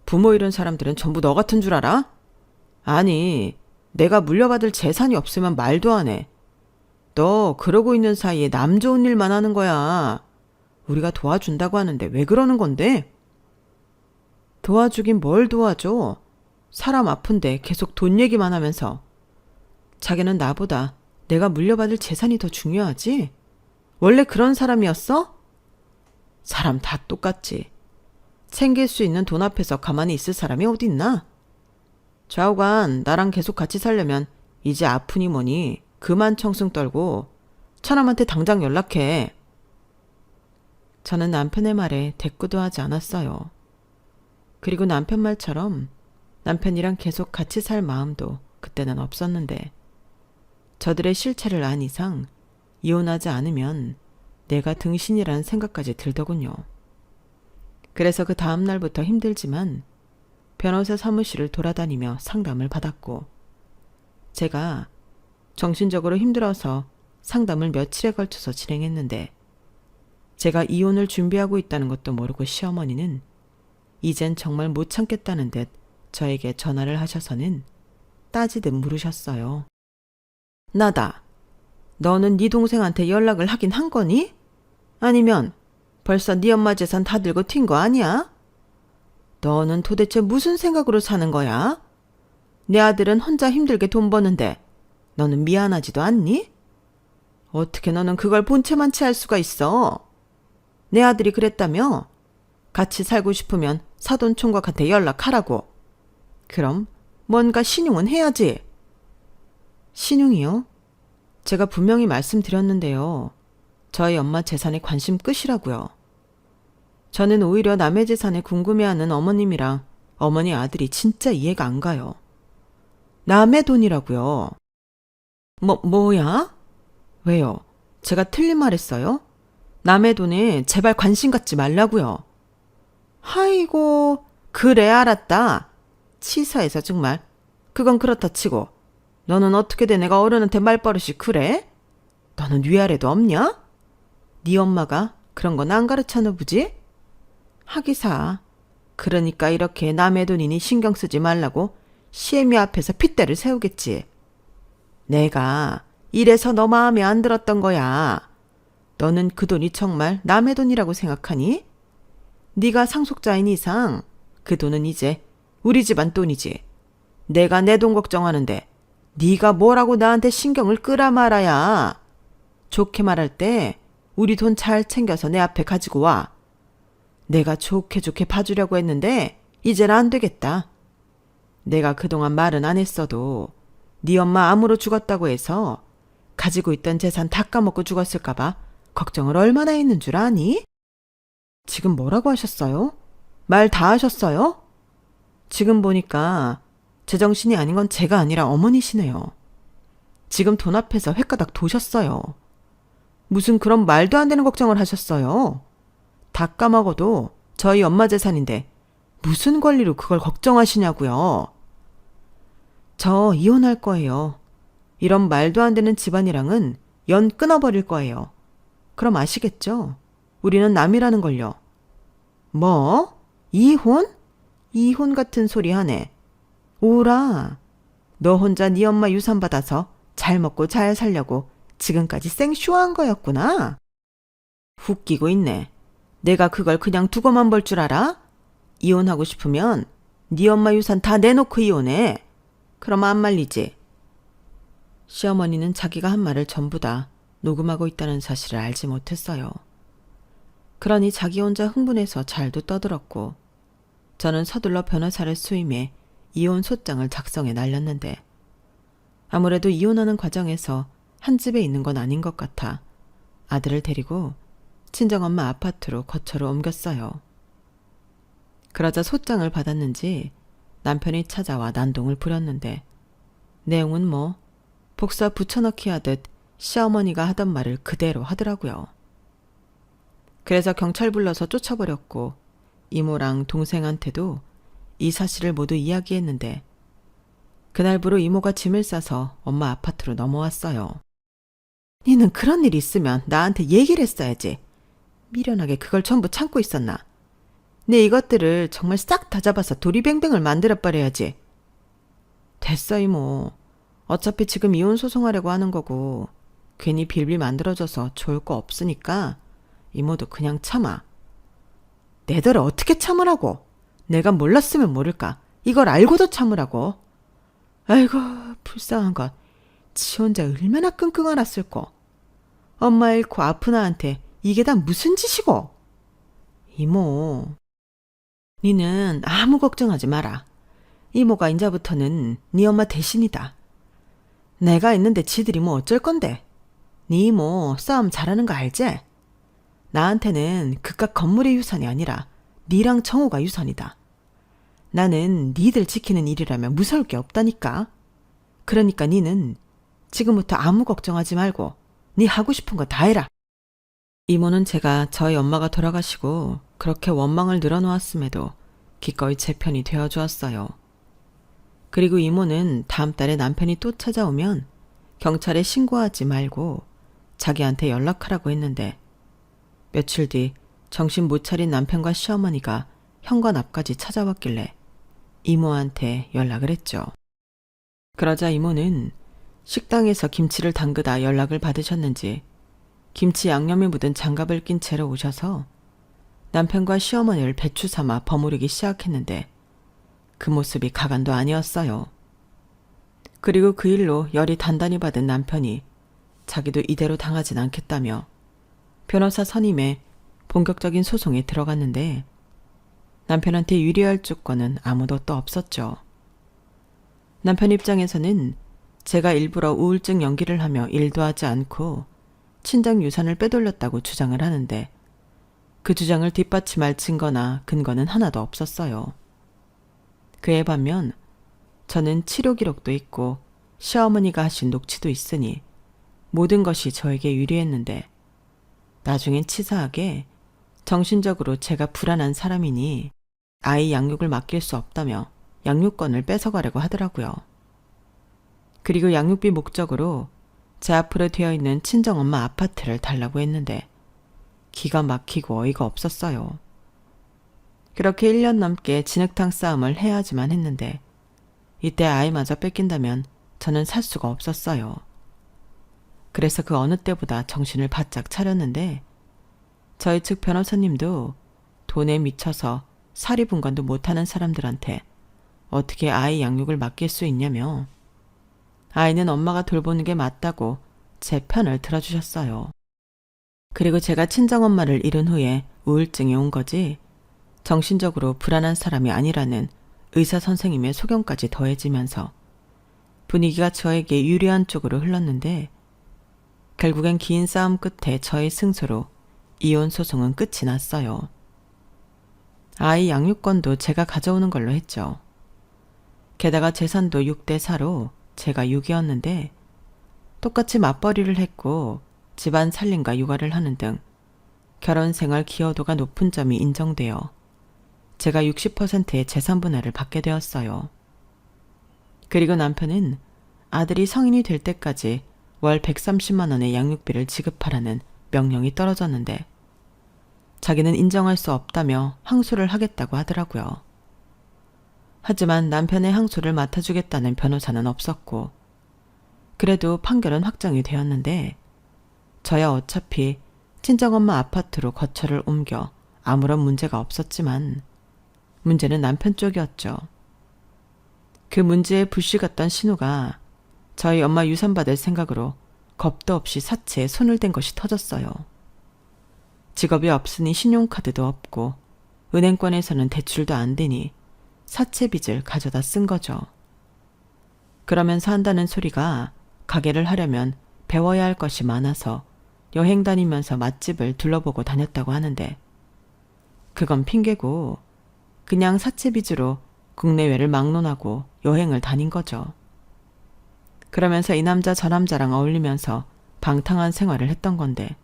부모 잃은 사람들은 전부 너 같은 줄 알아? 아니, 내가 물려받을 재산이 없으면 말도 안 해. 너 그러고 있는 사이에 남 좋은 일만 하는 거야. 우리가 도와준다고 하는데 왜 그러는 건데? 도와주긴 뭘 도와줘. 사람 아픈데 계속 돈 얘기만 하면서. 자기는 나보다 내가 물려받을 재산이 더 중요하지? 원래 그런 사람이었어? 사람 다 똑같지. 챙길 수 있는 돈 앞에서 가만히 있을 사람이 어딨나? 좌우간 나랑 계속 같이 살려면 이제 아프니 뭐니 그만 청승 떨고 처남한테 당장 연락해. 저는 남편의 말에 대꾸도 하지 않았어요. 그리고 남편 말처럼 남편이랑 계속 같이 살 마음도 그때는 없었는데 저들의 실체를 안 이상 이혼하지 않으면 내가 등신이라는 생각까지 들더군요. 그래서 그 다음 날부터 힘들지만 변호사 사무실을 돌아다니며 상담을 받았고 제가 정신적으로 힘들어서 상담을 며칠에 걸쳐서 진행했는데 제가 이혼을 준비하고 있다는 것도 모르고 시어머니는 이젠 정말 못 참겠다는 듯 저에게 전화를 하셔서는 따지듯 물으셨어요. 나다. 너는 네 동생한테 연락을 하긴 한 거니? 아니면 벌써 네 엄마 재산 다 들고 튄 거 아니야? 너는 도대체 무슨 생각으로 사는 거야? 내 아들은 혼자 힘들게 돈 버는데 너는 미안하지도 않니? 어떻게 너는 그걸 본체만치 할 수가 있어? 내 아들이 그랬다며? 같이 살고 싶으면 사돈 총각한테 연락하라고. 그럼 뭔가 신용은 해야지. 신용이요? 제가 분명히 말씀드렸는데요. 저희 엄마 재산에 관심 끝이라고요. 저는 오히려 남의 재산에 궁금해하는 어머님이랑 어머니 아들이 진짜 이해가 안 가요. 남의 돈이라고요. 뭐야? 왜요? 제가 틀린 말 했어요? 남의 돈에 제발 관심 갖지 말라고요. 아이고, 그래 알았다. 치사해서 정말. 그건 그렇다 치고 너는 어떻게 돼 내가 어른한테 말버릇이 그래? 너는 위아래도 없냐? 네 엄마가 그런 건 안 가르쳤나 보지? 하기사. 그러니까 이렇게 남의 돈이니 신경 쓰지 말라고 시애미 앞에서 핏대를 세우겠지. 내가 이래서 너 마음에 안 들었던 거야. 너는 그 돈이 정말 남의 돈이라고 생각하니? 네가 상속자인 이상 그 돈은 이제 우리 집안 돈이지. 내가 내 돈 걱정하는데 네가 뭐라고 나한테 신경을 끄라 말아야. 좋게 말할 때 우리 돈 잘 챙겨서 내 앞에 가지고 와. 내가 좋게 봐주려고 했는데 이젠 안 되겠다. 내가 그동안 말은 안 했어도 네 엄마 암으로 죽었다고 해서 가지고 있던 재산 다 까먹고 죽었을까 봐 걱정을 얼마나 했는 줄 아니? 지금 뭐라고 하셨어요? 말 다 하셨어요? 지금 보니까 제정신이 아닌 건 제가 아니라 어머니시네요. 지금 돈 앞에서 횟가닥 도셨어요. 무슨 그런 말도 안 되는 걱정을 하셨어요. 다 까먹어도 저희 엄마 재산인데 무슨 권리로 그걸 걱정하시냐고요. 저 이혼할 거예요. 이런 말도 안 되는 집안이랑은 연 끊어버릴 거예요. 그럼 아시겠죠? 우리는 남이라는 걸요. 뭐? 이혼? 이혼 같은 소리 하네. 오라. 너 혼자 네 엄마 유산 받아서 잘 먹고 잘 살려고 지금까지 생쇼한 거였구나. 웃기고 있네. 내가 그걸 그냥 두고만 볼 줄 알아? 이혼하고 싶으면 네 엄마 유산 다 내놓고 이혼해. 그럼 안 말리지. 시어머니는 자기가 한 말을 전부 다 녹음하고 있다는 사실을 알지 못했어요. 그러니 자기 혼자 흥분해서 잘도 떠들었고 저는 서둘러 변호사를 수임해 이혼 소장을 작성해 날렸는데 아무래도 이혼하는 과정에서 한 집에 있는 건 아닌 것 같아 아들을 데리고 친정엄마 아파트로 거처로 옮겼어요. 그러자 소장을 받았는지 남편이 찾아와 난동을 부렸는데 내용은 뭐 복사 붙여넣기 하듯 시어머니가 하던 말을 그대로 하더라고요. 그래서 경찰 불러서 쫓아버렸고 이모랑 동생한테도 이 사실을 모두 이야기했는데 그날부로 이모가 짐을 싸서 엄마 아파트로 넘어왔어요. 니는 그런 일 있으면 나한테 얘기를 했어야지. 미련하게 그걸 전부 참고 있었나. 내 이것들을 정말 싹 다 잡아서 도리뱅뱅을 만들어버려야지. 됐어 이모. 어차피 지금 이혼 소송하려고 하는 거고 괜히 빌빌 만들어줘서 좋을 거 없으니까 이모도 그냥 참아. 내들 어떻게 참으라고? 내가 몰랐으면 모를까. 이걸 알고도 참으라고. 아이고 불쌍한 것. 지 혼자 얼마나 끙끙 앓았을꼬. 엄마 잃고 아픈 아한테 이게 다 무슨 짓이고. 이모, 니는 아무 걱정하지 마라. 이모가 인자부터는 니 엄마 대신이다. 내가 있는데 지들이 뭐 어쩔 건데. 니 이모 싸움 잘하는 거 알지? 나한테는 그깟 건물의 유산이 아니라 니랑 정우가 유산이다. 나는 니들 지키는 일이라면 무서울 게 없다니까. 그러니까 니는 지금부터 아무 걱정하지 말고 니 하고 싶은 거 다 해라. 이모는 제가 저희 엄마가 돌아가시고 그렇게 원망을 늘어놓았음에도 기꺼이 제 편이 되어주었어요. 그리고 이모는 다음 달에 남편이 또 찾아오면 경찰에 신고하지 말고 자기한테 연락하라고 했는데 며칠 뒤 정신 못 차린 남편과 시어머니가 현관 앞까지 찾아왔길래 이모한테 연락을 했죠. 그러자 이모는 식당에서 김치를 담그다 연락을 받으셨는지 김치 양념이 묻은 장갑을 낀 채로 오셔서 남편과 시어머니를 배추 삼아 버무리기 시작했는데 그 모습이 가관도 아니었어요. 그리고 그 일로 열이 단단히 받은 남편이 자기도 이대로 당하진 않겠다며 변호사 선임에 본격적인 소송에 들어갔는데 남편한테 유리할 조건은 아무도 또 없었죠. 남편 입장에서는 제가 일부러 우울증 연기를 하며 일도 하지 않고 친정 유산을 빼돌렸다고 주장을 하는데 그 주장을 뒷받침할 증거나 근거는 하나도 없었어요. 그에 반면 저는 치료 기록도 있고 시어머니가 하신 녹취도 있으니 모든 것이 저에게 유리했는데 나중엔 치사하게 정신적으로 제가 불안한 사람이니 아이 양육을 맡길 수 없다며 양육권을 뺏어가려고 하더라고요. 그리고 양육비 목적으로 제 앞으로 되어 있는 친정엄마 아파트를 달라고 했는데 기가 막히고 어이가 없었어요. 그렇게 1년 넘게 진흙탕 싸움을 해야지만 했는데 이때 아이마저 뺏긴다면 저는 살 수가 없었어요. 그래서 그 어느 때보다 정신을 바짝 차렸는데 저희 측 변호사님도 돈에 미쳐서 사리분간도 못하는 사람들한테 어떻게 아이 양육을 맡길 수 있냐며 아이는 엄마가 돌보는 게 맞다고 제 편을 들어주셨어요. 그리고 제가 친정엄마를 잃은 후에 우울증이 온 거지 정신적으로 불안한 사람이 아니라는 의사 선생님의 소견까지 더해지면서 분위기가 저에게 유리한 쪽으로 흘렀는데 결국엔 긴 싸움 끝에 저의 승소로 이혼 소송은 끝이 났어요. 아이 양육권도 제가 가져오는 걸로 했죠. 게다가 재산도 6대 4로 제가 6이었는데 똑같이 맞벌이를 했고 집안 살림과 육아를 하는 등 결혼 생활 기여도가 높은 점이 인정되어 제가 60%의 재산 분할을 받게 되었어요. 그리고 남편은 아들이 성인이 될 때까지 월 130만 원의 양육비를 지급하라는 명령이 떨어졌는데 자기는 인정할 수 없다며 항소를 하겠다고 하더라고요. 하지만 남편의 항소를 맡아주겠다는 변호사는 없었고 그래도 판결은 확정이 되었는데 저야 어차피 친정엄마 아파트로 거처를 옮겨 아무런 문제가 없었지만 문제는 남편 쪽이었죠. 그 문제에 불씨갔던 신우가 저희 엄마 유산 받을 생각으로 겁도 없이 사채에 손을 댄 것이 터졌어요. 직업이 없으니 신용카드도 없고 은행권에서는 대출도 안 되니 사채 빚을 가져다 쓴 거죠. 그러면서 한다는 소리가 가게를 하려면 배워야 할 것이 많아서 여행 다니면서 맛집을 둘러보고 다녔다고 하는데 그건 핑계고 그냥 사채 빚으로 국내외를 막론하고 여행을 다닌 거죠. 그러면서 이 남자 저 남자랑 어울리면서 방탕한 생활을 했던 건데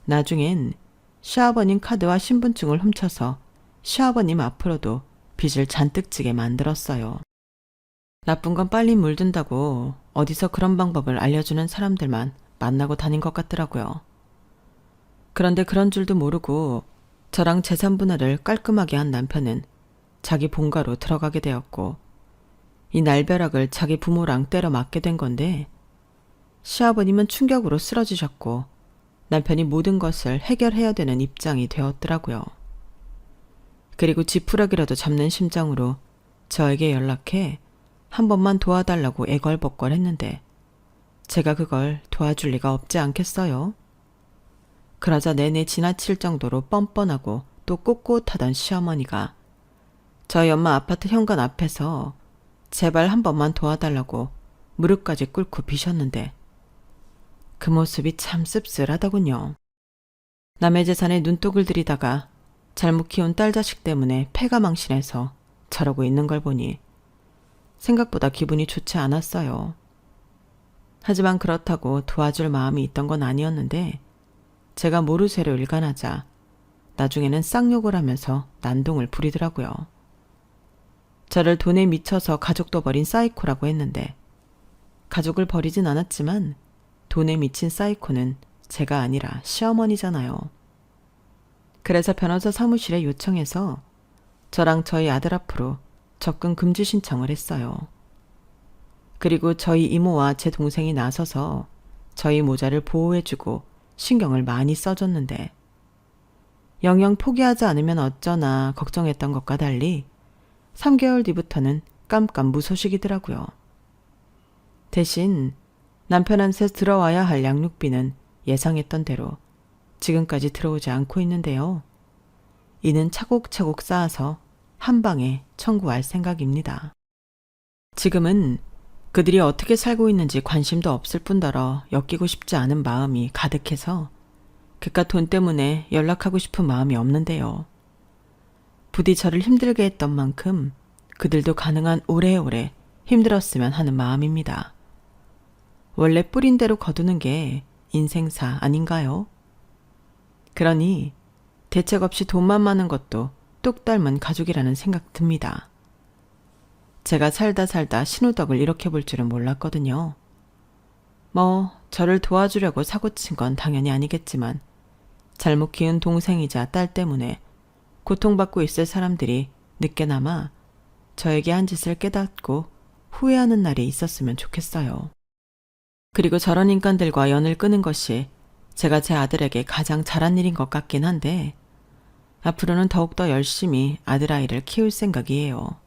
나중엔 시아버님 카드와 신분증을 훔쳐서 시아버님 앞으로도 빚을 잔뜩 지게 만들었어요. 나쁜 건 빨리 물든다고 어디서 그런 방법을 알려주는 사람들만 만나고 다닌 것 같더라고요. 그런데 그런 줄도 모르고 저랑 재산 분할을 깔끔하게 한 남편은 자기 본가로 들어가게 되었고 이 날벼락을 자기 부모랑 때려 맞게 된 건데 시아버님은 충격으로 쓰러지셨고 남편이 모든 것을 해결해야 되는 입장이 되었더라고요. 그리고 지푸라기라도 잡는 심정으로 저에게 연락해 한 번만 도와달라고 애걸복걸했는데 제가 그걸 도와줄 리가 없지 않겠어요? 그러자 내내 지나칠 정도로 뻔뻔하고 또 꼿꼿하던 시어머니가 저희 엄마 아파트 현관 앞에서 제발 한 번만 도와달라고 무릎까지 꿇고 비셨는데 그 모습이 참 씁쓸하더군요. 남의 재산에 눈독을 들이다가 잘못 키운 딸 자식 때문에 패가 망신해서 저러고 있는 걸 보니 생각보다 기분이 좋지 않았어요. 하지만 그렇다고 도와줄 마음이 있던 건 아니었는데 제가 모르쇠로 일관하자 나중에는 쌍욕을 하면서 난동을 부리더라고요. 저를 돈에 미쳐서 가족도 버린 사이코라고 했는데 가족을 버리진 않았지만 돈에 미친 사이코는 제가 아니라 시어머니잖아요. 그래서 변호사 사무실에 요청해서 저랑 저희 아들 앞으로 접근 금지 신청을 했어요. 그리고 저희 이모와 제 동생이 나서서 저희 모자를 보호해주고 신경을 많이 써줬는데 영영 포기하지 않으면 어쩌나 걱정했던 것과 달리 3개월 뒤부터는 깜깜무소식이더라고요. 대신 남편한테 들어와야 할 양육비는 예상했던 대로 지금까지 들어오지 않고 있는데요. 이는 차곡차곡 쌓아서 한 방에 청구할 생각입니다. 지금은 그들이 어떻게 살고 있는지 관심도 없을 뿐더러 엮이고 싶지 않은 마음이 가득해서 그깟 돈 때문에 연락하고 싶은 마음이 없는데요. 부디 저를 힘들게 했던 만큼 그들도 가능한 오래오래 힘들었으면 하는 마음입니다. 원래 뿌린 대로 거두는 게 인생사 아닌가요? 그러니 대책 없이 돈만 많은 것도 똑 닮은 가족이라는 생각 듭니다. 제가 살다 신우덕을 이렇게 볼 줄은 몰랐거든요. 저를 도와주려고 사고친 건 당연히 아니겠지만 잘못 키운 동생이자 딸 때문에 고통받고 있을 사람들이 늦게나마 저에게 한 짓을 깨닫고 후회하는 날이 있었으면 좋겠어요. 그리고 저런 인간들과 연을 끄는 것이 제가 제 아들에게 가장 잘한 일인 것 같긴 한데 앞으로는 더욱더 열심히 아들아이를 키울 생각이에요.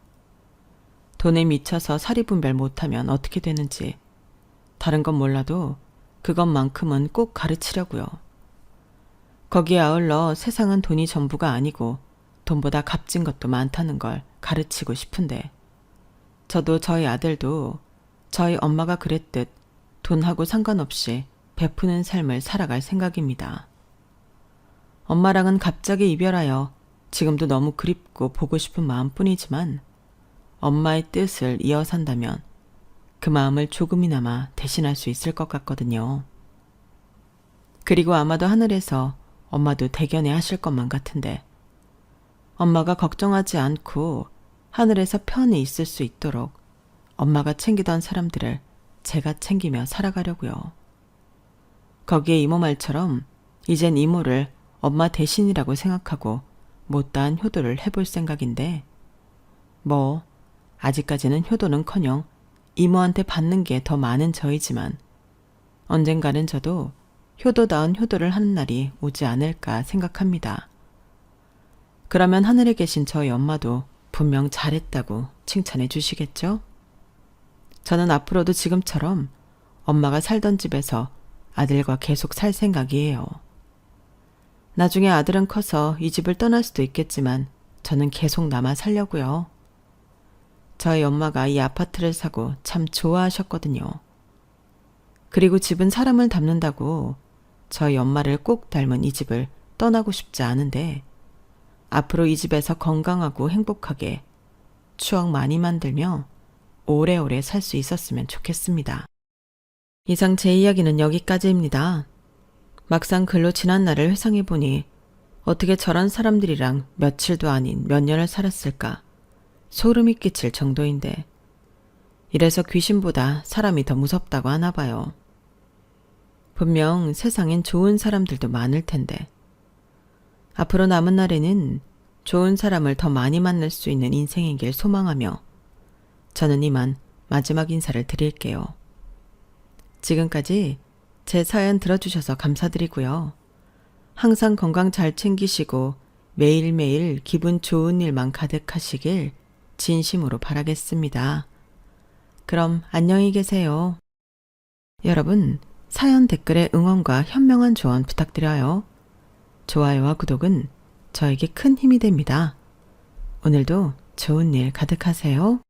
돈에 미쳐서 사리분별 못하면 어떻게 되는지 다른 건 몰라도 그것만큼은 꼭 가르치려고요. 거기에 아울러 세상은 돈이 전부가 아니고 돈보다 값진 것도 많다는 걸 가르치고 싶은데 저도 저희 아들도 저희 엄마가 그랬듯 돈하고 상관없이 베푸는 삶을 살아갈 생각입니다. 엄마랑은 갑자기 이별하여 지금도 너무 그립고 보고 싶은 마음뿐이지만 엄마의 뜻을 이어 산다면 그 마음을 조금이나마 대신할 수 있을 것 같거든요. 그리고 아마도 하늘에서 엄마도 대견해 하실 것만 같은데 엄마가 걱정하지 않고 하늘에서 편히 있을 수 있도록 엄마가 챙기던 사람들을 제가 챙기며 살아가려고요. 거기에 이모 말처럼 이젠 이모를 엄마 대신이라고 생각하고 못다한 효도를 해볼 생각인데 아직까지는 효도는커녕 이모한테 받는 게 더 많은 저이지만 언젠가는 저도 효도다운 효도를 하는 날이 오지 않을까 생각합니다. 그러면 하늘에 계신 저희 엄마도 분명 잘했다고 칭찬해 주시겠죠? 저는 앞으로도 지금처럼 엄마가 살던 집에서 아들과 계속 살 생각이에요. 나중에 아들은 커서 이 집을 떠날 수도 있겠지만 저는 계속 남아 살려고요. 저희 엄마가 이 아파트를 사고 참 좋아하셨거든요. 그리고 집은 사람을 닮는다고 저희 엄마를 꼭 닮은 이 집을 떠나고 싶지 않은데 앞으로 이 집에서 건강하고 행복하게 추억 많이 만들며 오래오래 살 수 있었으면 좋겠습니다. 이상 제 이야기는 여기까지입니다. 막상 글로 지난 날을 회상해보니 어떻게 저런 사람들이랑 며칠도 아닌 몇 년을 살았을까 소름이 끼칠 정도인데 이래서 귀신보다 사람이 더 무섭다고 하나 봐요. 분명 세상엔 좋은 사람들도 많을 텐데 앞으로 남은 날에는 좋은 사람을 더 많이 만날 수 있는 인생이길 소망하며 저는 이만 마지막 인사를 드릴게요. 지금까지 제 사연 들어주셔서 감사드리고요. 항상 건강 잘 챙기시고 매일매일 기분 좋은 일만 가득하시길 진심으로 바라겠습니다. 그럼 안녕히 계세요. 여러분, 사연 댓글에 응원과 현명한 조언 부탁드려요. 좋아요와 구독은 저에게 큰 힘이 됩니다. 오늘도 좋은 일 가득하세요.